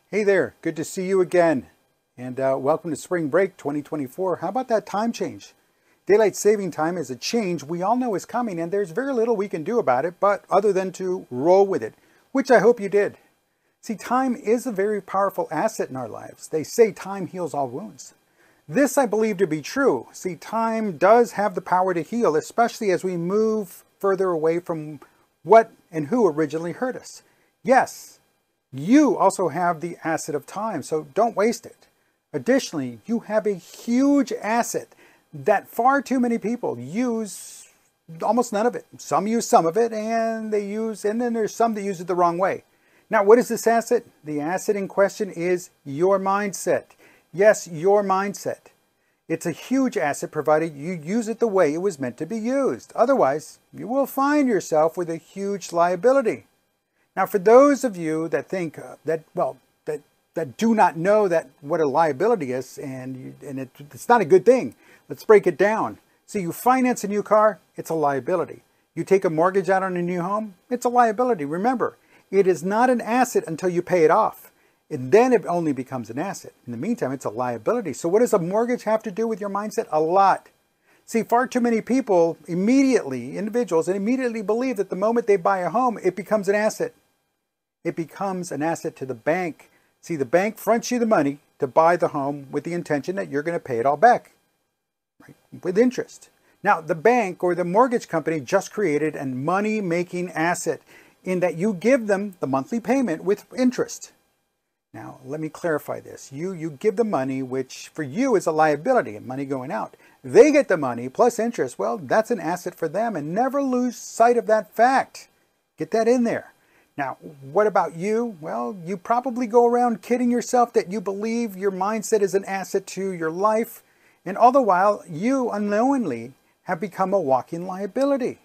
Hey there, good to see you again. And welcome to Spring Break 2024. How about that time change? Daylight saving time is a change we all know is coming, and there's very little we can do about it, but other than to roll with it, which I hope you did. See, time is a very powerful asset in our lives. They say time heals all wounds. This I believe to be true. See, time does have the power to heal, especially as we move further away from what and who originally hurt us. Yes, you also have the asset of time, so don't waste it. Additionally, you have a huge asset that far too many people use almost none of it. Some use some of it, and then there's some that use it the wrong way. Now, what is this asset? The asset in question is your mindset. Yes, your mindset. It's a huge asset provided you use it the way it was meant to be used. Otherwise, you will find yourself with a huge liability. Now, for those of you that think that do not know what a liability is, it's not a good thing. Let's break it down. So you finance a new car, it's a liability. You take a mortgage out on a new home, it's a liability. Remember, it is not an asset until you pay it off. And then it only becomes an asset. In the meantime, it's a liability. So what does a mortgage have to do with your mindset? A lot. See, far too many people individuals immediately believe that the moment they buy a home, it becomes an asset. It becomes an asset to the bank. See, the bank fronts you the money to buy the home with the intention that you're going to pay it all back, right, with interest. Now, the bank or the mortgage company just created a money-making asset in that you give them the monthly payment with interest. Now, let me clarify this. You give the money, which for you is a liability and money going out. They get the money plus interest. Well, that's an asset for them, and never lose sight of that fact. Get that in there. Now, what about you? Well, you probably go around kidding yourself that you believe your mindset is an asset to your life, and all the while, you unknowingly have become a walking liability.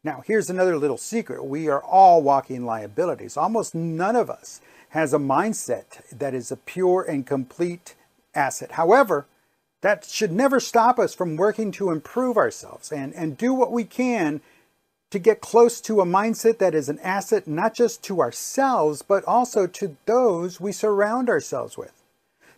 Now, here's another little secret. We are all walking liabilities. Almost none of us has a mindset that is a pure and complete asset. However, that should never stop us from working to improve ourselves and do what we can to get close to a mindset that is an asset not just to ourselves, but also to those we surround ourselves with.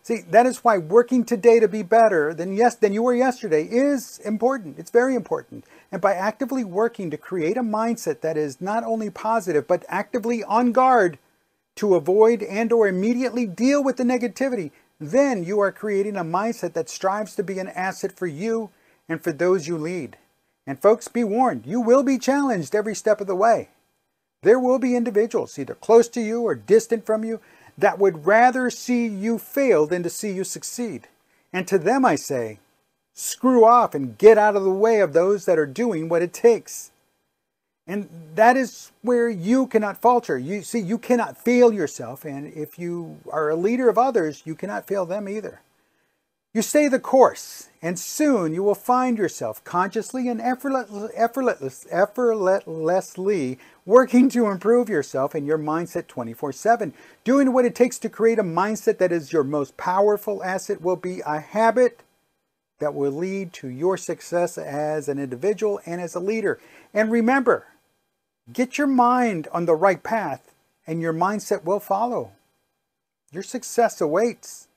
See, that is why working today to be better than you were yesterday is important. It's very important. And by actively working to create a mindset that is not only positive, but actively on guard to avoid and or immediately deal with the negativity, then you are creating a mindset that strives to be an asset for you and for those you lead. And folks, be warned, you will be challenged every step of the way. There will be individuals, either close to you or distant from you, that would rather see you fail than to see you succeed. And to them I say, screw off and get out of the way of those that are doing what it takes. And that is where you cannot falter. You see, you cannot fail yourself, and if you are a leader of others, you cannot fail them either. You stay the course, and soon you will find yourself consciously and effortlessly working to improve yourself and your mindset 24/7. Doing what it takes to create a mindset that is your most powerful asset will be a habit that will lead to your success as an individual and as a leader. And remember, get your mind on the right path, and your mindset will follow. Your success awaits.